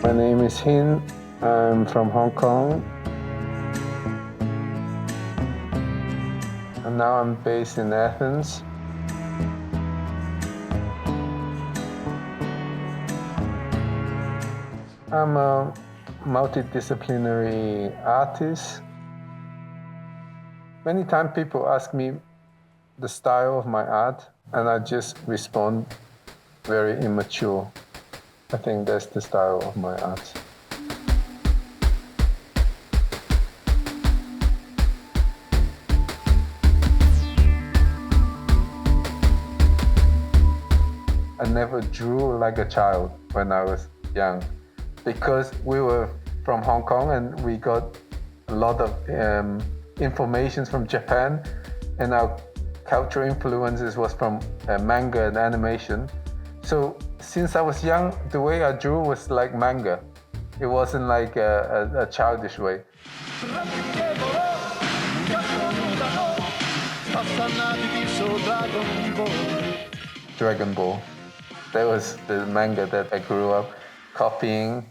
My name is Hin. I'm from Hong Kong. And now I'm based in Athens. I'm a multidisciplinary artist. Many times people ask me the style of my art, and I just respond very immature. I think that's the style of my art. I never drew like a child when I was young because we were from Hong Kong and we got a lot of information from Japan, and our cultural influences was from manga and animation. So since I was young, the way I drew was like manga. It wasn't like a childish way. Dragon Ball. That was the manga that I grew up copying.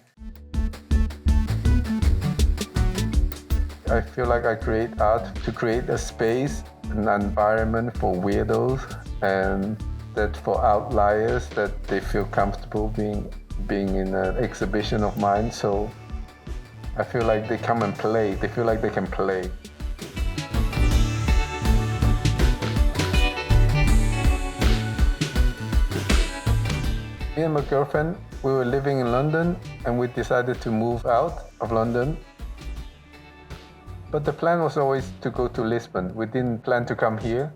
I feel like I create art to create a space, an environment for weirdos, and that for outliers, that they feel comfortable being in an exhibition of mine. So I feel like they come and play. They feel like they can play. Me and my girlfriend, we were living in London and we decided to move out of London. But the plan was always to go to Lisbon. We didn't plan to come here.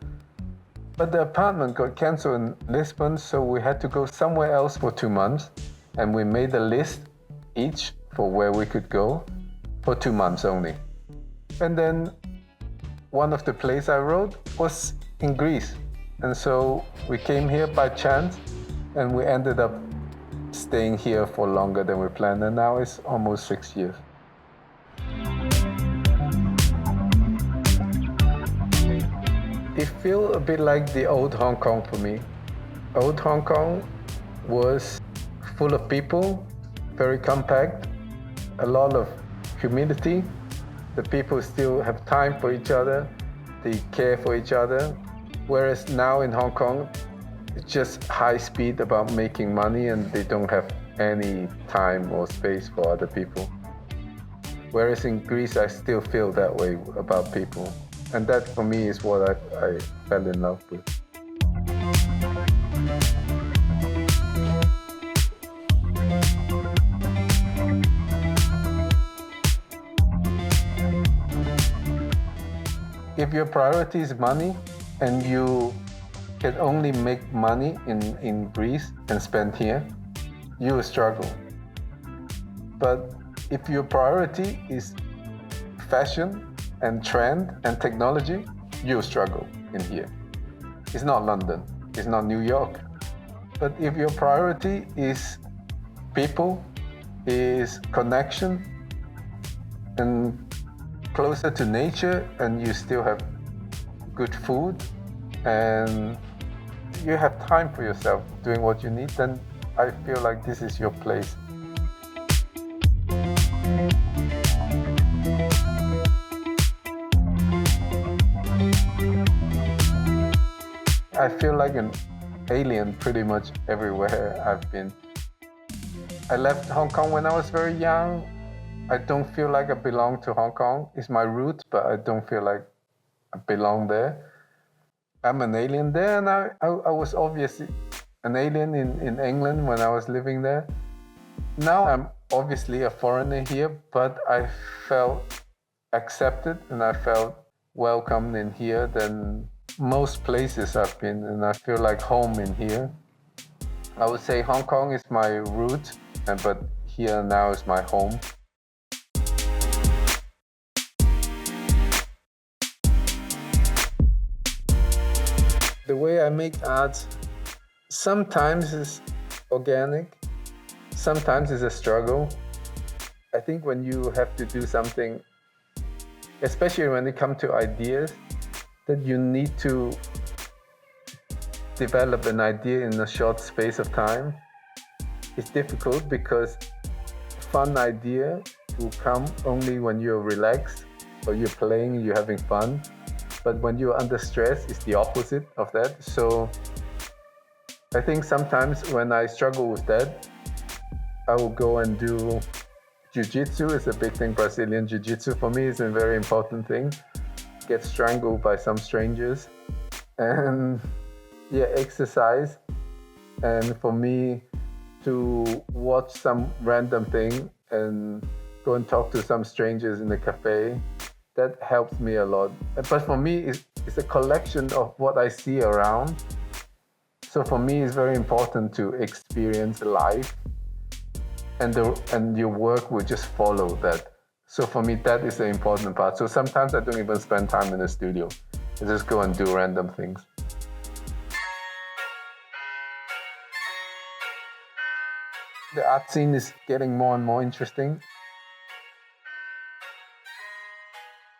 But the apartment got cancelled in Lisbon, so we had to go somewhere else for 2 months. And we made a list each for where we could go for 2 months only. And then one of the places I wrote was in Greece. And so we came here by chance, and we ended up staying here for longer than we planned. And now it's almost 6 years. It feels a bit like the old Hong Kong for me. Old Hong Kong was full of people, very compact, a lot of humility. The people still have time for each other, they care for each other. Whereas now in Hong Kong, it's just high speed about making money and they don't have any time or space for other people. Whereas in Greece, I still feel that way about people. And that for me is what I fell in love with. If your priority is money and you can only make money in Greece and spend here, you will struggle. But if your priority is fashion and trend and technology, you'll struggle in here. It's not London, it's not New York. But if your priority is people, is connection, and closer to nature, and you still have good food, and you have time for yourself doing what you need, then I feel like this is your place. I feel like an alien pretty much everywhere I've been. I left Hong Kong when I was very young. I don't feel like I belong to Hong Kong. It's my root, but I don't feel like I belong there. I'm an alien there, and I was obviously an alien in England when I was living there. Now I'm obviously a foreigner here, but I felt accepted and I felt welcomed in here than most places I've been, and I feel like home in here. I would say Hong Kong is my root, but here now is my home. The way I make art sometimes is organic, sometimes it's a struggle. I think when you have to do something, especially when it comes to ideas, that you need to develop an idea in a short space of time. It's difficult because fun idea will come only when you're relaxed or you're playing, you're having fun. But when you're under stress, it's the opposite of that. So I think sometimes when I struggle with that, I will go and do jiu-jitsu. Is a big thing. Brazilian jiu-jitsu for me is a very important thing. Get strangled by some strangers and yeah, exercise. And for me to watch some random thing and go and talk to some strangers in a cafe, that helps me a lot. But for me, it's a collection of what I see around. So for me, it's very important to experience life, and your work will just follow that. So for me, that is the important part. So sometimes I don't even spend time in the studio. I just go and do random things. The art scene is getting more and more interesting.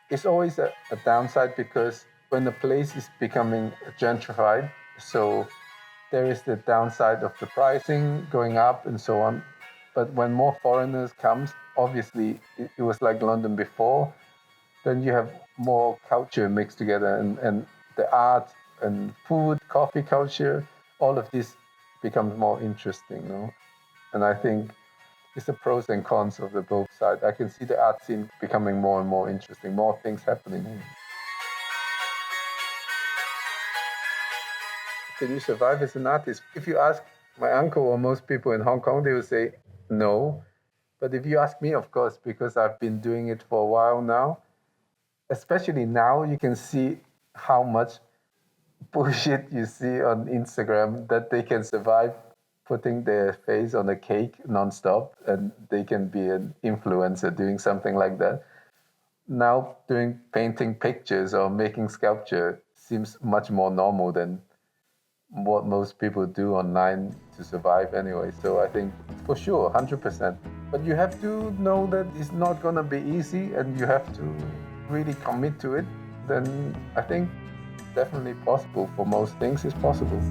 It's always a downside because when the place is becoming gentrified, so there is the downside of the pricing going up and so on. But when more foreigners comes, obviously it was like London before, then you have more culture mixed together, and the art and food, coffee culture, all of this becomes more interesting, no? And I think it's the pros and cons of the both sides. I can see the art scene becoming more and more interesting, more things happening. Can you survive as an artist? If you ask my uncle or most people in Hong Kong, they will say no. But if you ask me, of course, because I've been doing it for a while now, especially now, you can see how much bullshit you see on Instagram that they can survive putting their face on a cake nonstop and they can be an influencer doing something like that. Now, doing painting pictures or making sculpture seems much more normal than what most people do online to survive anyway. So I think for sure, 100%. But you have to know that it's not going to be easy and you have to really commit to it. Then I think definitely possible. For most things, it's possible.